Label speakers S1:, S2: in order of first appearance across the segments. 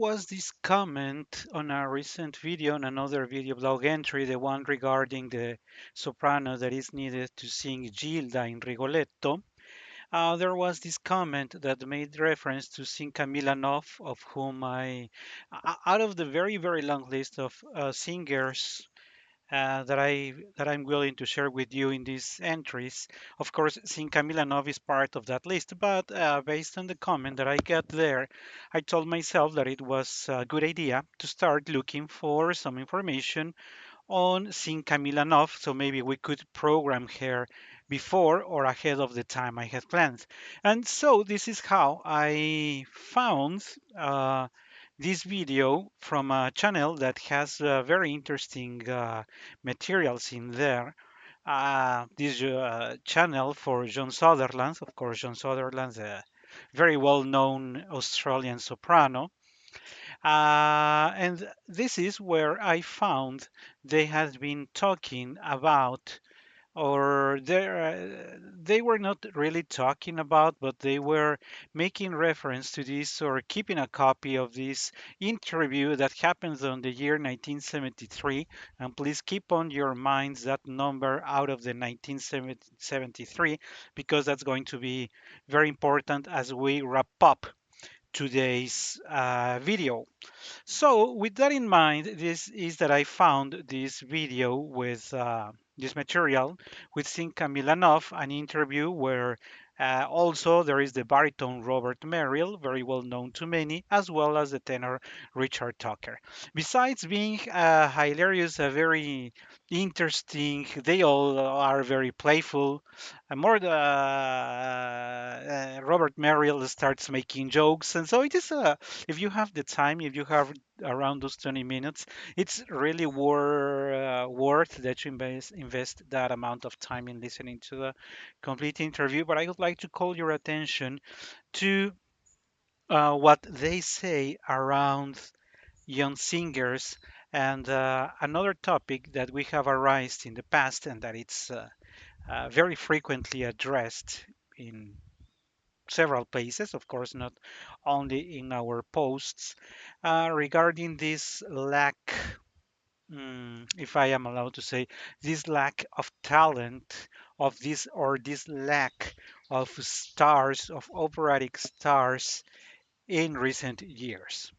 S1: Was this comment on a recent video, on another video blog entry, the one regarding the soprano that is needed to sing Gilda in Rigoletto. There was this comment that made reference to Zinka Milanov, of whom out of the very, very long list of singers that I'm willing to share with you in these entries. Of course, Zinka Milanov is part of that list, but based on the comment that I got there, I told myself that it was a good idea to start looking for some information on Zinka Milanov, so maybe we could program her before or ahead of the time I had planned. And so this is how I found this video from a channel that has very interesting materials in there. This channel for John Sutherland, of course, John Sutherland's a very well-known Australian soprano. And this is where I found they had been talking about, or they were not really talking about, but they were making reference to this or keeping a copy of this interview that happens on the year 1973. And please keep on your minds that number out of the 1973, because that's going to be very important as we wrap up today's video. So with that in mind, this is that I found this video with this material with Zinka Milanov, an interview where also there is the baritone Robert Merrill, very well known to many, as well as the tenor Richard Tucker. Besides being hilarious, very interesting, they all are very playful. Robert Merrill starts making jokes, and so it is if you have the time, if you have around those 20 minutes, it's really worth that you invest that amount of time in listening to the complete interview. But I would like to call your attention to what they say around young singers and another topic that we have arised in the past and that it's very frequently addressed in several places, of course, not only in our posts, regarding this lack, if I am allowed to say, this lack of talent of this or this lack of stars, of operatic stars in recent years.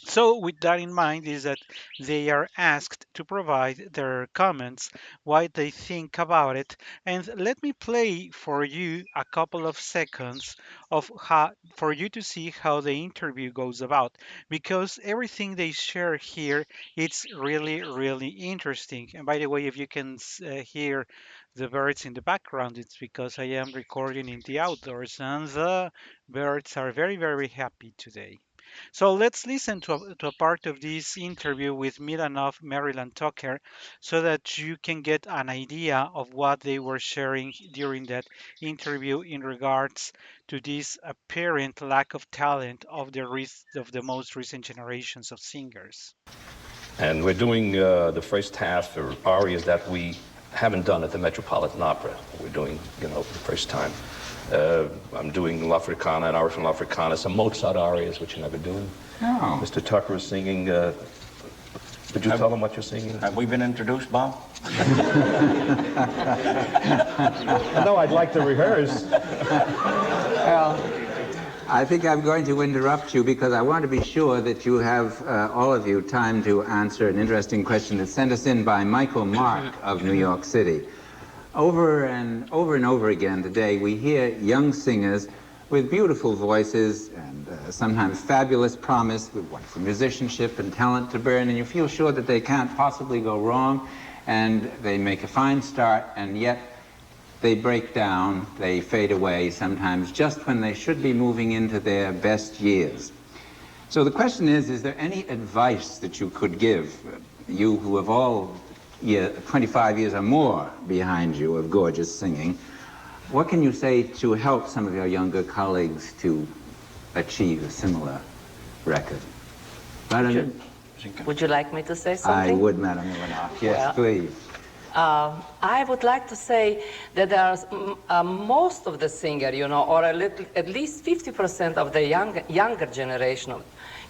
S1: So, with that in mind, is that they are asked to provide their comments, what they think about it, and let me play for you a couple of seconds of how for you to see how the interview goes about, because everything they share here it's really really interesting. And by the way, if you can hear the birds in the background, it's because I am recording in the outdoors, and the birds are very very happy today. So let's listen to a part of this interview with Milanov, Merrill and Tucker so that you can get an idea of what they were sharing during that interview in regards to this apparent lack of talent of of the most recent generations of singers.
S2: And we're doing the first half of arias that we haven't done at the Metropolitan Opera. We're doing, for the first time. I'm doing L'Africana, an aria from L'Africana, some Mozart arias, which you never do.
S3: Oh.
S2: Mr. Tucker is singing. Would you tell them what you're singing?
S3: Have we been introduced, Bob?
S2: No, I'd like to rehearse.
S4: Well, I think I'm going to interrupt you because I want to be sure that you have, all of you, time to answer an interesting question that's sent us in by Michael Mark of New York City. Over and over again today, we hear young singers with beautiful voices and sometimes fabulous promise with wonderful musicianship and talent to burn, and you feel sure that they can't possibly go wrong, and they make a fine start, and yet they break down, they fade away sometimes just when they should be moving into their best years. So the question is there any advice that you could give, you who have all 25 years or more behind you of gorgeous singing, what can you say to help some of your younger colleagues to achieve a similar record?
S5: Would you like me to say something?
S4: I would, Madam Milanov. Yes,
S5: Well,
S4: please.
S5: I would like to say that there are most of the singer, or at least 50% of the younger generation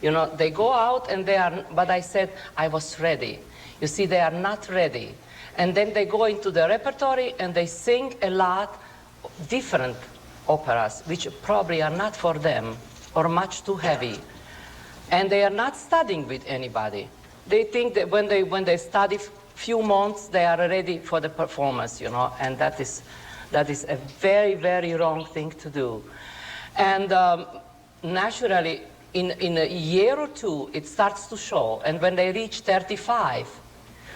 S5: You know, they go out and they are, but I said, I was ready. You see, they are not ready. And then they go into the repertory and they sing a lot different operas, which probably are not for them or much too heavy. And they are not studying with anybody. They think that when they study few months, they are ready for the performance, you know, and that is a very, very wrong thing to do. And naturally, in a year or two, it starts to show. And when they reach 35,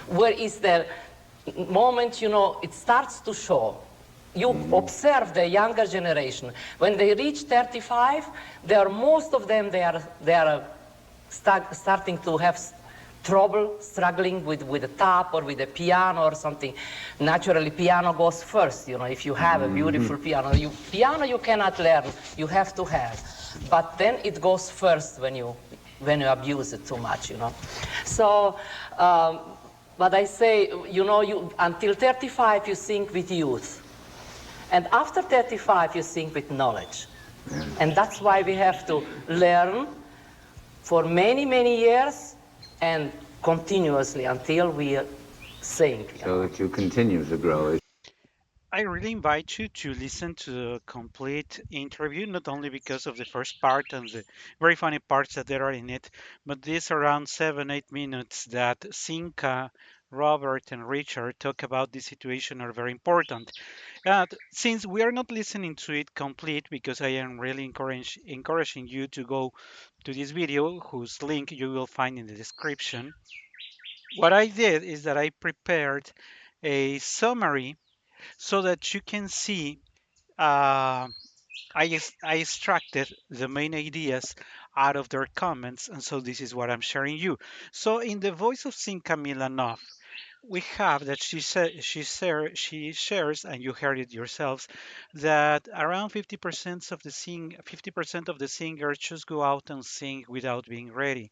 S5: where is the moment, you know, it starts to show. You observe the younger generation. When they reach 35, most of them, they are starting to have trouble struggling with a tap or with a piano or something. Naturally, piano goes first. You know, if you have a beautiful piano, you cannot learn. You have to have. But then it goes first when you abuse it too much. You know, so. But I say, you know, until 35 you sing with youth, and after 35 you sing with knowledge, and that's why we have to learn for many, many years and continuously until we sing.
S4: So that you continue to grow.
S1: I really invite you to listen to the complete interview, not only because of the first part and the very funny parts that there are in it, but this around 7, 8 minutes that Sinka, Robert, and Richard talk about this situation are very important. And since we are not listening to it complete, because I am really encouraging you to go to this video, whose link you will find in the description, what I did is that I prepared a summary so that you can see uh, I extracted the main ideas out of their comments, and so this is what I'm sharing you. So in the voice of Sinka Milanov, we have that she shares, and you heard it yourselves, that around 50% of the singers just go out and sing without being ready.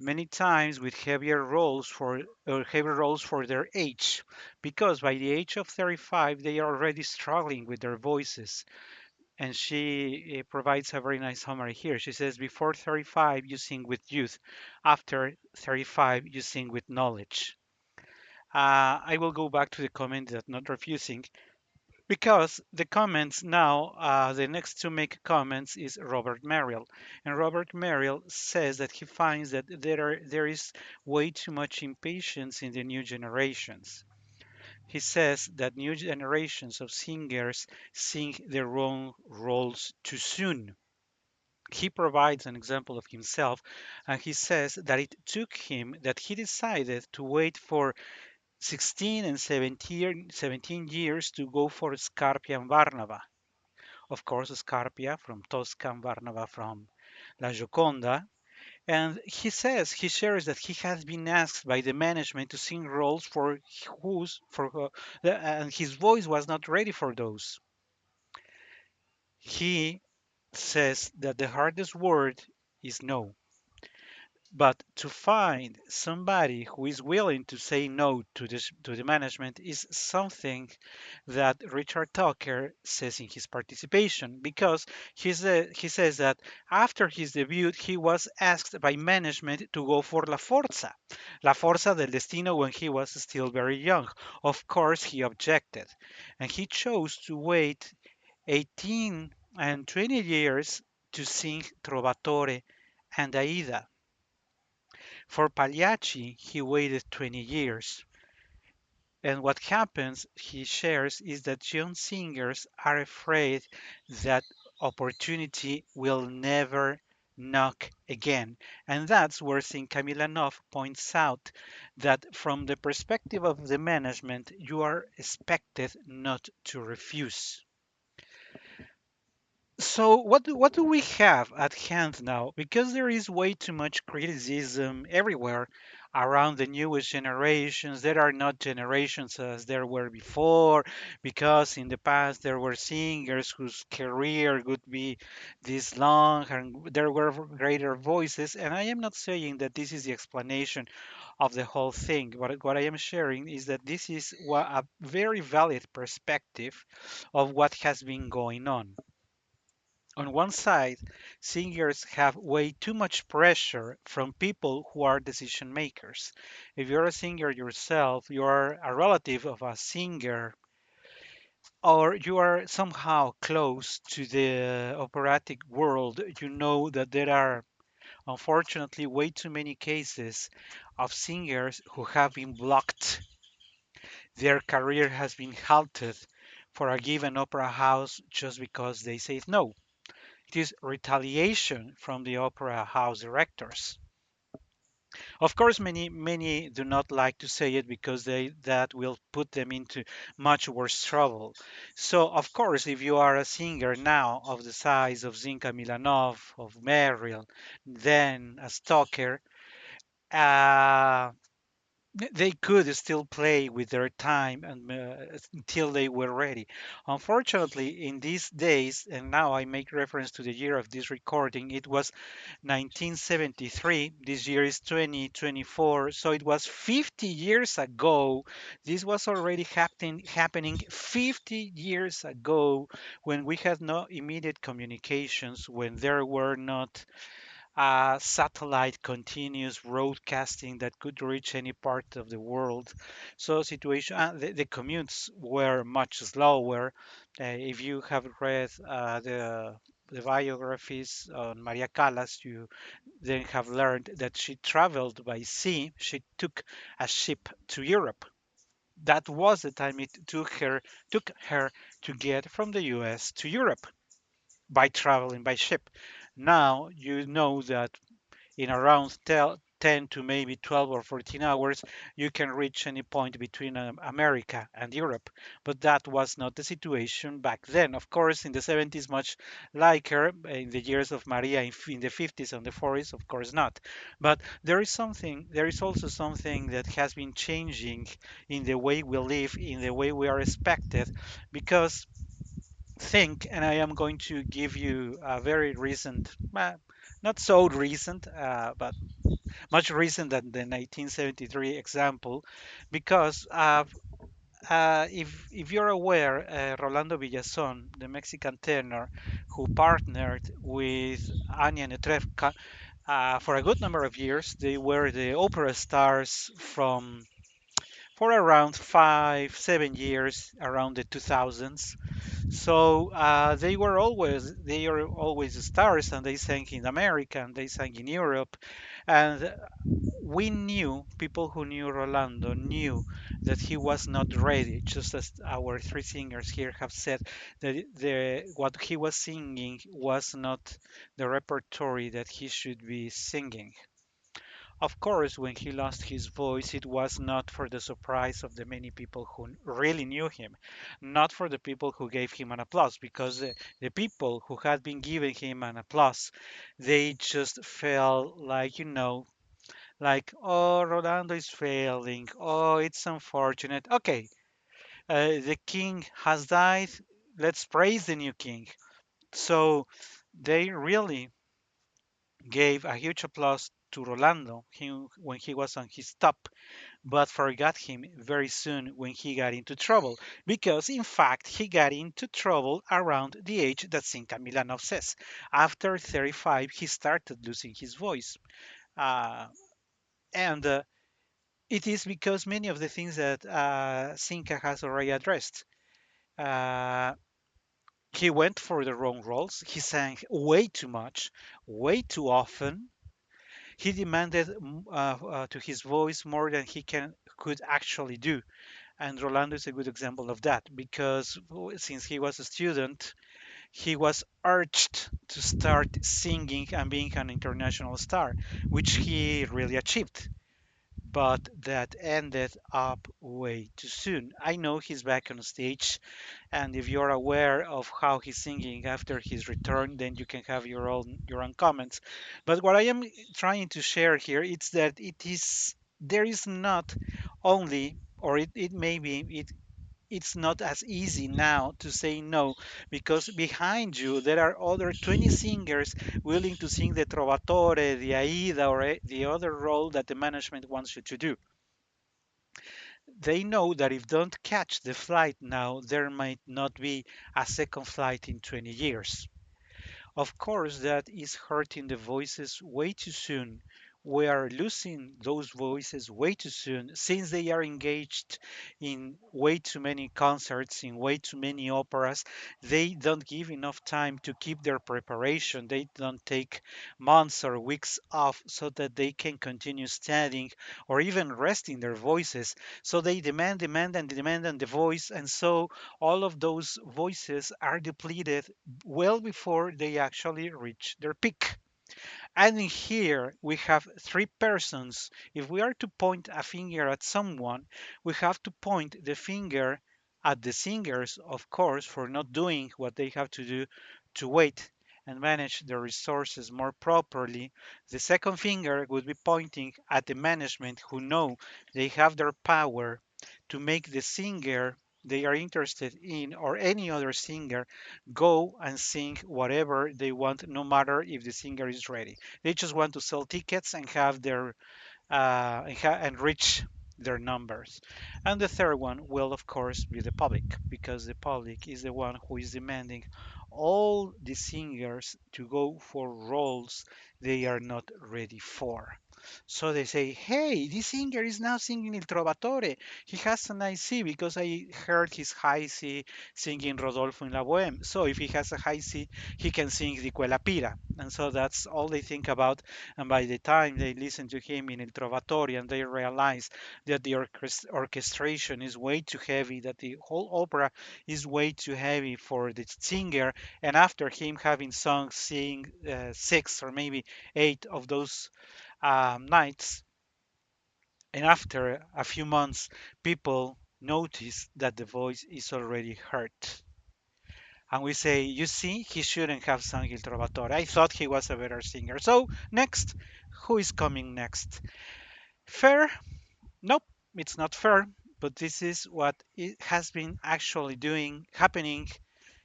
S1: Many times with heavier roles for their age, because by the age of 35 they are already struggling with their voices. And she provides a very nice summary here. She says, before 35, you sing with youth. After 35, you sing with knowledge. I will go back to the comment that not refusing, because the comments now, the next to make comments is Robert Merrill. And Robert Merrill says that he finds that there is way too much impatience in the new generations. He says that new generations of singers sing their own roles too soon. He provides an example of himself, and he says that it took him, that he decided to wait for 16 and 17 years to go for Scarpia and Varnava. Of course, Scarpia from Tosca and Varnava from La Gioconda. And he shares that he has been asked by the management to sing roles and his voice was not ready for those. He says that the hardest word is no. But to find somebody who is willing to say no to the management is something that Richard Tucker says in his participation, because he says that after his debut he was asked by management to go for La Forza del Destino, when he was still very young. Of course he objected, and he chose to wait 18 and 20 years to sing Trovatore and Aida. For Pagliacci, he waited 20 years. And what happens, he shares, is that young singers are afraid that opportunity will never knock again. And that's where Zinka Milanov points out that from the perspective of the management, you are expected not to refuse. So what do we have at hand now? Because there is way too much criticism everywhere around the newest generations. There are not generations as there were before, because in the past there were singers whose career would be this long and there were greater voices. And I am not saying that this is the explanation of the whole thing. What I am sharing is that this is a very valid perspective of what has been going on. On one side, singers have way too much pressure from people who are decision makers. If you're a singer yourself, you're a relative of a singer, or you are somehow close to the operatic world, you know that there are unfortunately way too many cases of singers who have been blocked. Their career has been halted for a given opera house just because they said no. It is retaliation from the opera house directors. Of course, many do not like to say it because they that will put them into much worse trouble. So, of course, if you are a singer now of the size of Zinka Milanov, of Merrill, then a Stoker, uh, they could still play with their time and until they were ready. Unfortunately, in these days, and now I make reference to the year of this recording, it was 1973. This year is 2024, so it was 50 years ago. This was already happening 50 years ago when we had no immediate communications, when there were not satellite continuous broadcasting that could reach any part of the world. So the commutes were much slower. If you have read the biographies on Maria Callas, you then have learned that she traveled by sea. She took a ship to Europe. That was the time it took her to get from the US to Europe by traveling by ship. Now you know that in around 10 to maybe 12 or 14 hours, you can reach any point between America and Europe. But that was not the situation back then. Of course, in the 70s, much like her, in the years of Maria in the 50s and the 40s, of course not. But there is also something that has been changing in the way we live, in the way we are expected, because and I am going to give you a very recent, not so recent, but much recent than the 1973 example, because if you're aware, Rolando Villazón, the Mexican tenor, who partnered with Anya Netrebka for a good number of years, they were the opera stars from for around 5, 7 years around the 2000s. So they are always stars, and they sang in America and they sang in Europe, and we knew people who knew Rolando knew that he was not ready. Just as our three singers here have said that the what he was singing was not the repertory that he should be singing. Of course, when he lost his voice, it was not for the surprise of the many people who really knew him, not for the people who gave him an applause, because the people who had been giving him an applause, they just felt like, like, oh, Rolando is failing. Oh, it's unfortunate. Okay, the king has died. Let's praise the new king. So they really gave a huge applause to Rolando when he was on his top, but forgot him very soon when he got into trouble. Because, in fact, he got into trouble around the age that Zinka Milanov says. After 35, he started losing his voice. And it is because many of the things that Zinka has already addressed. Uh, he went for the wrong roles. He sang way too much, way too often. He demanded to his voice more than he could actually do. And Rolando is a good example of that because since he was a student, he was urged to start singing and being an international star, which he really achieved. But that ended up way too soon. I know he's back on stage, and if you're aware of how he's singing after his return, then you can have your own comments. But what I am trying to share here is that there is not only, or it may be it's not as easy now to say no, because behind you there are other 20 singers willing to sing the Trovatore, the Aida, or the other role that the management wants you to do. They know that if don't catch the flight now, there might not be a second flight in 20 years. Of course, that is hurting the voices way too soon. We are losing those voices way too soon since they are engaged in way too many concerts, in way too many operas. They don't give enough time to keep their preparation. They don't take months or weeks off so that they can continue studying or even resting their voices. So they demand, and the voice. And so all of those voices are depleted well before they actually reach their peak. And in here we have three persons. If we are to point a finger at someone, we have to point the finger at the singers, of course, for not doing what they have to do to wait and manage their resources more properly. The second finger would be pointing at the management who know they have their power to make the singer they are interested in or any other singer go and sing whatever they want, no matter if the singer is ready. They just want to sell tickets and have their and reach their numbers. And the third one will, of course, be the public, because the public is the one who is demanding all the singers to go for roles they are not ready for. So they say, hey, this singer is now singing Il Trovatore. He has a nice C because I heard his high C singing Rodolfo in La Boheme. So if he has a high C, he can sing Di Quella Pira. And so that's all they think about. And by the time they listen to him in Il Trovatore and they realize that the orchestration is way too heavy, that the whole opera is way too heavy for the singer, and after him having sung, sing six or maybe eight of those nights, and after a few months, people notice that the voice is already hurt. And we say, you see, he shouldn't have sung Il Trovatore. I thought he was a better singer. So, next, who is coming next? Fair? Nope, it's not fair. But this is what it has been actually happening,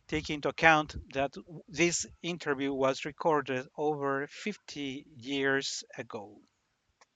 S1: taking into account that this interview was recorded over 50 years ago.